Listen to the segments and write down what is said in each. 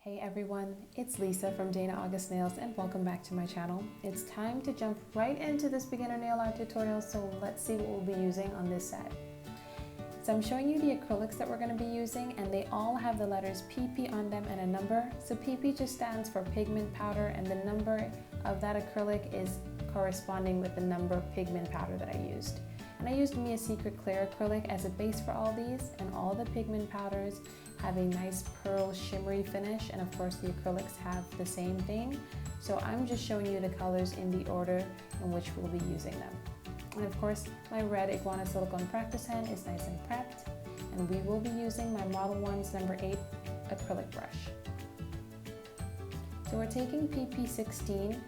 Hey everyone, it's Lisa from Dana August Nails and welcome back to my channel. It's time to jump right into this beginner nail art tutorial, so let's see what we'll be using on this set. So I'm showing you the acrylics that we're going to be using, and they all have the letters PP on them and a number. So PP just stands for pigment powder, and the number of that acrylic is corresponding with the number of pigment powder that I used. And I used Mia Secret Clear acrylic as a base for all these, and all the pigment powders have a nice pearl shimmery finish, and of course the acrylics have the same thing. So I'm just showing you the colors in the order in which we'll be using them. And of course my red iguana silicone practice pen is nice and prepped, and we will be using my Model 1's number 8 acrylic brush. So we're taking PP16.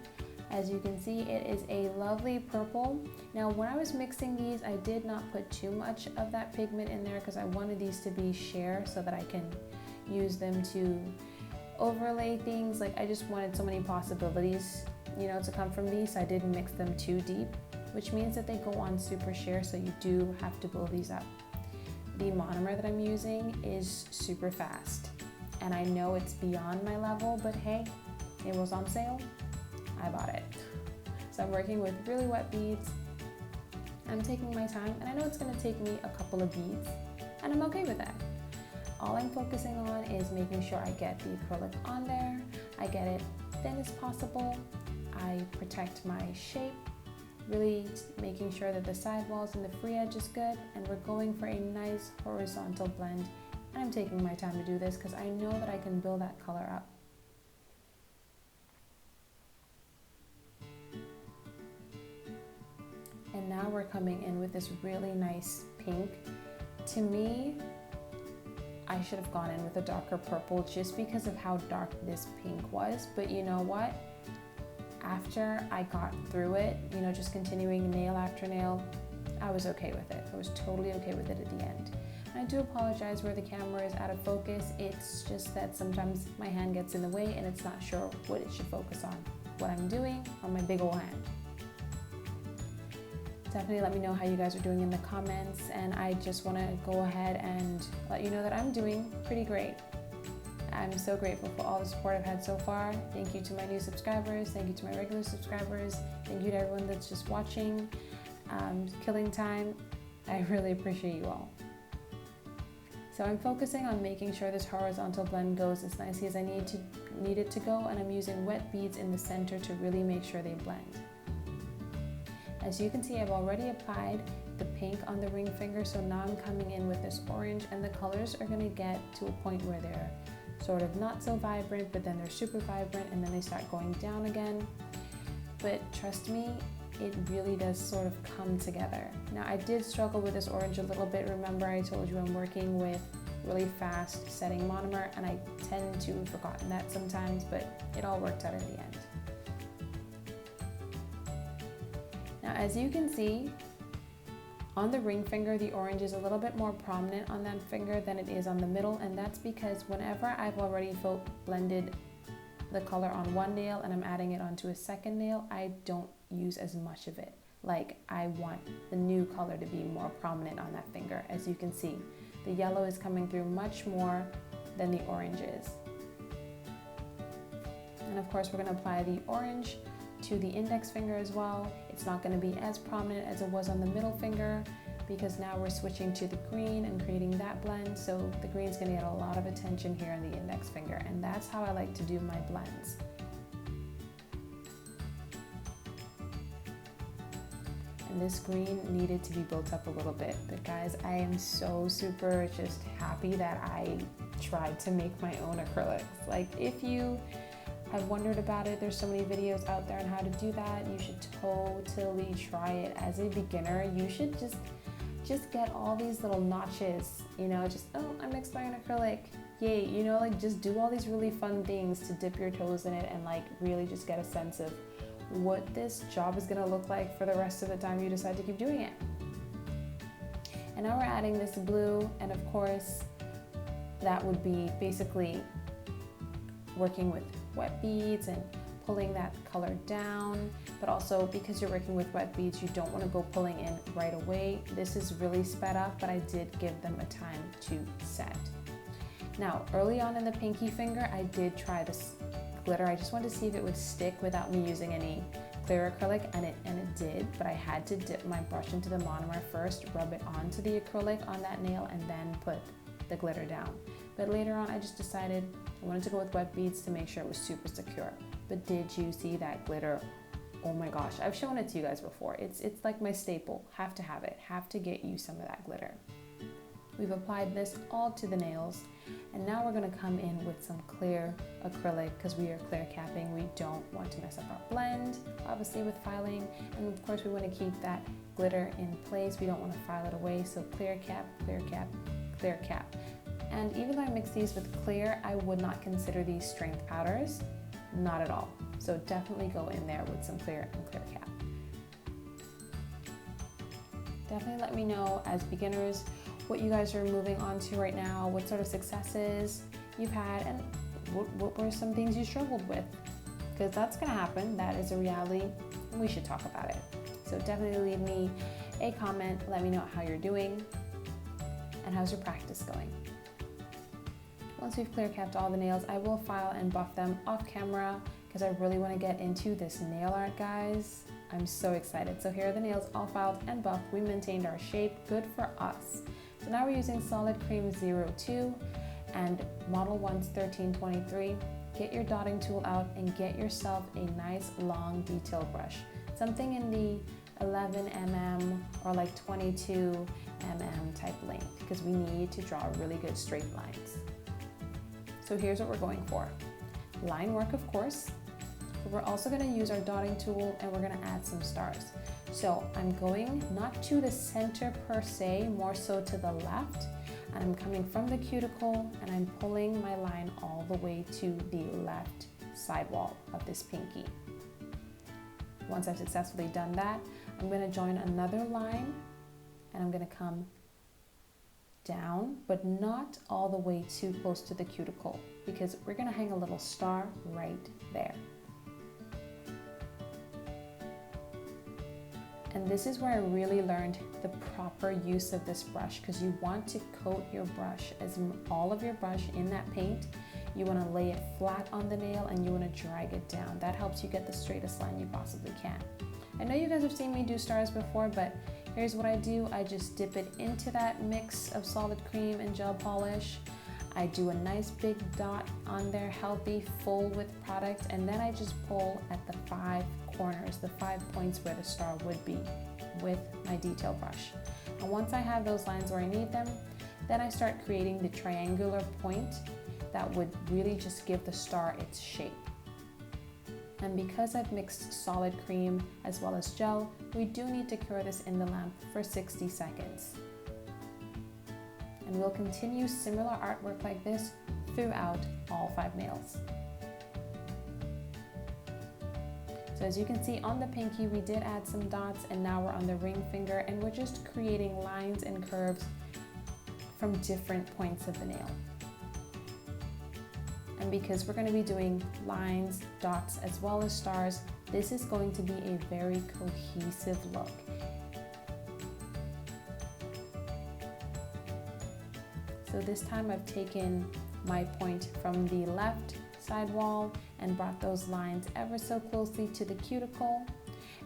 As you can see, it is a lovely purple. Now when I was mixing these, I did not put too much of that pigment in there because I wanted these to be sheer so that I can use them to overlay things. Like I just wanted so many possibilities, to come from these. So I didn't mix them too deep, which means that they go on super sheer, so you do have to build these up. The monomer that I'm using is super fast, and I know it's beyond my level, but hey, it was on sale. I bought it. So I'm working with really wet beads. I'm taking my time, and I know it's going to take me a couple of beads, and I'm okay with that. All I'm focusing on is making sure I get the acrylic on there, I get it thin as possible, I protect my shape, really making sure that the sidewalls and the free edge is good, and we're going for a nice horizontal blend. And I'm taking my time to do this because I know that I can build that color up. And now we're coming in with this really nice pink. To me, I should have gone in with a darker purple just because of how dark this pink was. But you know what? After I got through it, just continuing nail after nail, I was okay with it. I was totally okay with it at the end. And I do apologize where the camera is out of focus. It's just that sometimes my hand gets in the way and it's not sure what it should focus on, what I'm doing or my big old hand. Definitely let me know how you guys are doing in the comments, and I just want to go ahead and let you know that I'm doing pretty great. I'm so grateful for all the support I've had so far. Thank you to my new subscribers, thank you to my regular subscribers, thank you to everyone that's just watching, killing time. I really appreciate you all. So I'm focusing on making sure this horizontal blend goes as nicely as I need it to go, and I'm using wet beads in the center to really make sure they blend. As you can see, I've already applied the pink on the ring finger, so now I'm coming in with this orange, and the colors are going to get to a point where they're sort of not so vibrant, but then they're super vibrant, and then they start going down again. But trust me, it really does sort of come together. Now I did struggle with this orange a little bit. Remember I told you I'm working with really fast setting monomer, and I tend to have forgotten that sometimes, but it all worked out in the end. Now, as you can see, on the ring finger, the orange is a little bit more prominent on that finger than it is on the middle, and that's because whenever I've already blended the color on one nail and I'm adding it onto a second nail, I don't use as much of it. Like, I want the new color to be more prominent on that finger. As you can see, the yellow is coming through much more than the orange is. And of course, we're going to apply the orange to the index finger as well. It's not going to be as prominent as it was on the middle finger because now we're switching to the green and creating that blend. So the green's going to get a lot of attention here on the index finger, and that's how I like to do my blends. And this green needed to be built up a little bit, but guys, I am so super just happy that I tried to make my own acrylics. Like, if you I've wondered about it, there's so many videos out there on how to do that. You should totally try it. As a beginner, you should just get all these little notches, oh, I'm mixed by an acrylic, yay, just do all these really fun things to dip your toes in it and really just get a sense of what this job is gonna look like for the rest of the time you decide to keep doing it. And now we're adding this blue, and of course, that would be basically working with wet beads and pulling that color down, but also because you're working with wet beads, you don't want to go pulling in right away. This is really sped up, but I did give them a time to set. Now, early on in the pinky finger, I did try this glitter. I just wanted to see if it would stick without me using any clear acrylic, and it did, but I had to dip my brush into the monomer first, rub it onto the acrylic on that nail, and then put the glitter down. But later on, I just decided I wanted to go with wet beads to make sure it was super secure. But did you see that glitter? Oh my gosh, I've shown it to you guys before. It's like my staple. Have to have it. Have to get you some of that glitter. We've applied this all to the nails, and now we're going to come in with some clear acrylic because we are clear capping. We don't want to mess up our blend, obviously, with filing, and of course we want to keep that glitter in place. We don't want to file it away, so clear cap, clear cap, clear cap. And even though I mix these with clear, I would not consider these strength powders, not at all. So definitely go in there with some clear and clear cap. Definitely let me know as beginners what you guys are moving on to right now, what sort of successes you've had, and what were some things you struggled with, because that's gonna happen. That is a reality, and we should talk about it. So definitely leave me a comment, let me know how you're doing, and how's your practice going. Once we've clear capped all the nails, I will file and buff them off camera because I really want to get into this nail art, guys. I'm so excited. So here are the nails all filed and buffed. We maintained our shape, good for us. So now we're using Solid Cream 02 and Model 1's 1323. Get your dotting tool out and get yourself a nice long detail brush. Something in the 11 mm or like 22 mm type length, because we need to draw really good straight lines. So here's what we're going for. Line work, of course, but we're also gonna use our dotting tool and we're gonna add some stars. So I'm going not to the center per se, more so to the left, and I'm coming from the cuticle and I'm pulling my line all the way to the left sidewall of this pinky. Once I've successfully done that, I'm gonna join another line and I'm gonna come down, but not all the way too close to the cuticle, because we're gonna hang a little star right there. And this is where I really learned the proper use of this brush, because you want to coat your brush, all of your brush in that paint. You want to lay it flat on the nail and you want to drag it down. That helps you get the straightest line you possibly can. I know you guys have seen me do stars before, but here's what I do. I just dip it into that mix of solid cream and gel polish. I do a nice big dot on there, healthy, full with product, and then I just pull at the 5 corners, the 5 points where the star would be with my detail brush. And once I have those lines where I need them, then I start creating the triangular point that would really just give the star its shape. And because I've mixed solid cream as well as gel, we do need to cure this in the lamp for 60 seconds. And we'll continue similar artwork like this throughout all 5 nails. So as you can see on the pinky, we did add some dots, and now we're on the ring finger and we're just creating lines and curves from different points of the nail. And because we're going to be doing lines, dots, as well as stars, this is going to be a very cohesive look. So this time I've taken my point from the left side wall and brought those lines ever so closely to the cuticle.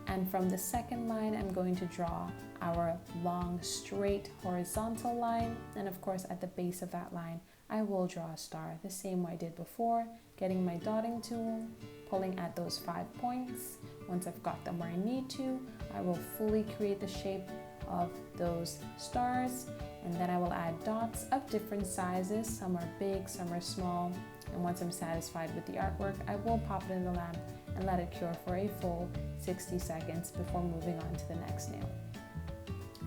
And from the second line, I'm going to draw our long, straight, horizontal line. And of course, at the base of that line, I will draw a star the same way I did before, getting my dotting tool, pulling at those 5 points. Once I've got them where I need to, I will fully create the shape of those stars, and then I will add dots of different sizes. Some are big, some are small. And once I'm satisfied with the artwork, I will pop it in the lamp and let it cure for a full 60 seconds before moving on to the next nail.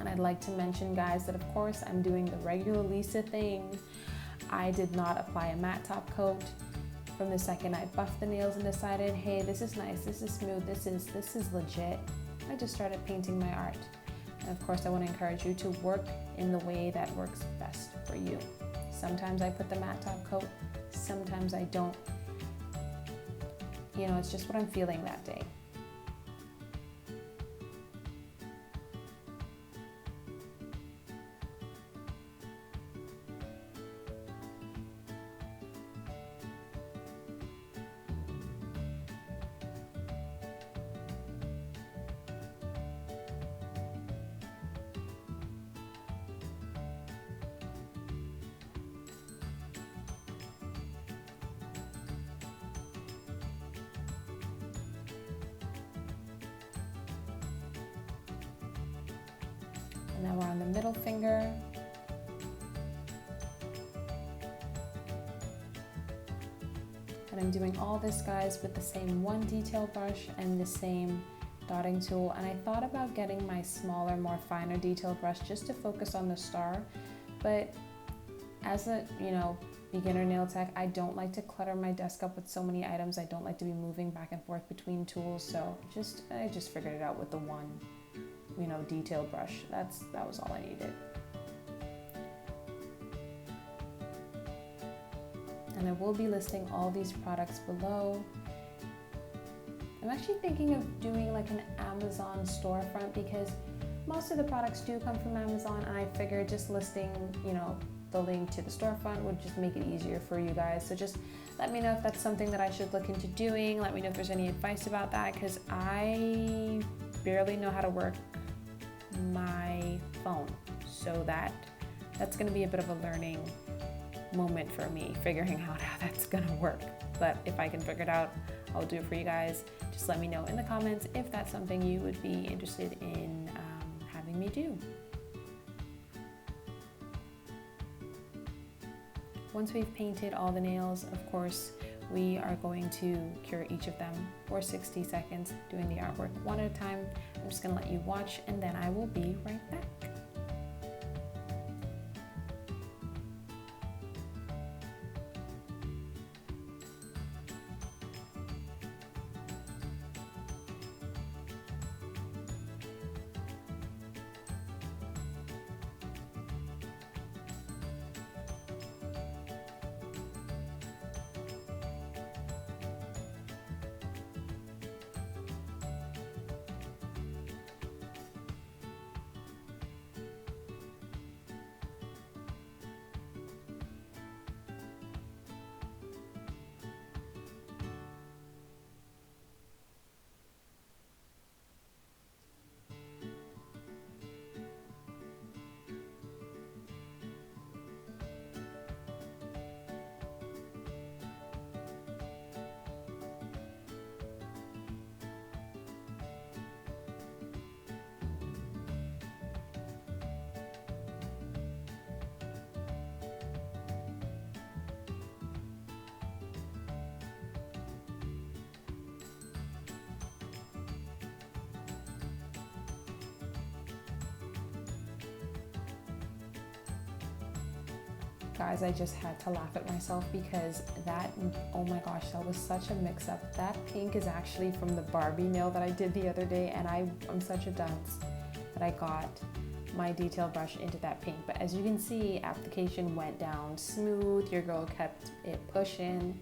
And I'd like to mention, guys, that of course I'm doing the regular Lisa thing. I did not apply a matte top coat. From the second I buffed the nails and decided, hey, this is nice, this is smooth, this is legit, I just started painting my art. And of course I want to encourage you to work in the way that works best for you. Sometimes I put the matte top coat, sometimes I don't. You know, it's just what I'm feeling that day. now we're on the middle finger. And I'm doing all this, guys, with the same one detail brush and the same dotting tool. And I thought about getting my smaller, more finer detail brush just to focus on the star. But as a, beginner nail tech, I don't like to clutter my desk up with so many items. I don't like to be moving back and forth between tools. So I just figured it out with the one, detail brush. That was all I needed. And I will be listing all these products below. I'm actually thinking of doing like an Amazon storefront because most of the products do come from Amazon, and I figured just listing, the link to the storefront would just make it easier for you guys. So just let me know if that's something that I should look into doing. Let me know if there's any advice about that, because I barely know how to work my phone. So that's going to be a bit of a learning moment for me, figuring out how that's going to work. But if I can figure it out, I'll do it for you guys. Just let me know in the comments if that's something you would be interested in having me do. Once we've painted all the nails, of course, we are going to cure each of them for 60 seconds, doing the artwork one at a time. I'm just going to let you watch, and then I will be right back. Guys, I just had to laugh at myself because oh my gosh, that was such a mix-up. That pink is actually from the Barbie nail that I did the other day, and I'm such a dunce that I got my detail brush into that pink. But as you can see, application went down smooth. Your girl kept it pushing.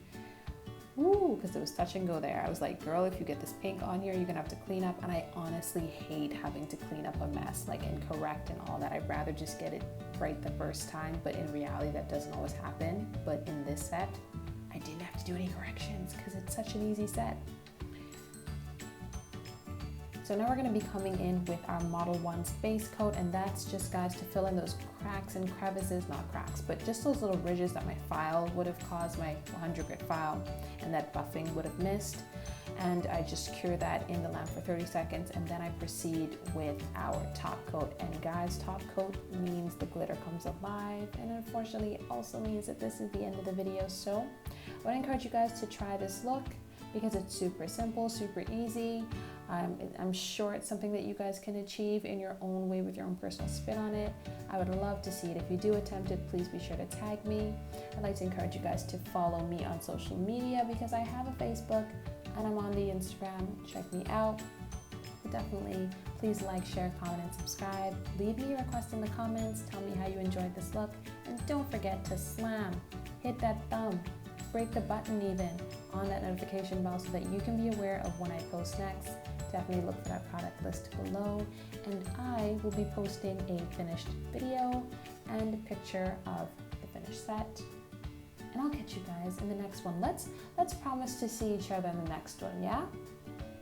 Woo, because it was touch and go there. I was like, girl, if you get this pink on here, you're gonna have to clean up. And I honestly hate having to clean up a mess, like and correct and all that. I'd rather just get it right the first time, but in reality, that doesn't always happen. But in this set, I didn't have to do any corrections because it's such an easy set. So now we're going to be coming in with our Model 1's base coat, and that's just, guys, to fill in those cracks and crevices, not cracks, but just those little ridges that my file would have caused, my 100 grit file, and that buffing would have missed. And I just cure that in the lamp for 30 seconds, and then I proceed with our top coat. And guys, top coat means the glitter comes alive, and unfortunately it also means that this is the end of the video. So I would encourage you guys to try this look because it's super simple, super easy. I'm sure it's something that you guys can achieve in your own way with your own personal spin on it. I would love to see it. If you do attempt it, please be sure to tag me. I'd like to encourage you guys to follow me on social media because I have a Facebook and I'm on the Instagram. Check me out. But definitely, please like, share, comment, and subscribe. Leave me a request in the comments. Tell me how you enjoyed this look. And don't forget to slam, hit that thumb, break the button even on that notification bell so that you can be aware of when I post next. Definitely look for that product list below, and I will be posting a finished video and a picture of the finished set. And I'll catch you guys in the next one. Let's promise to see each other in the next one, yeah?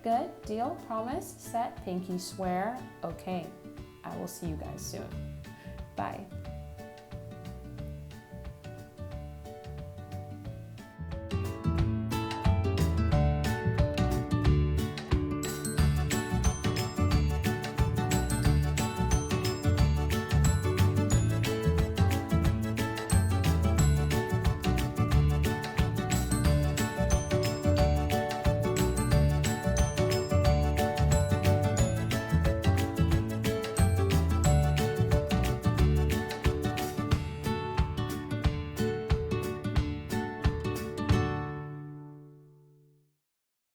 Good? Deal? Promise? Set? Pinky swear? Okay. I will see you guys soon. Bye.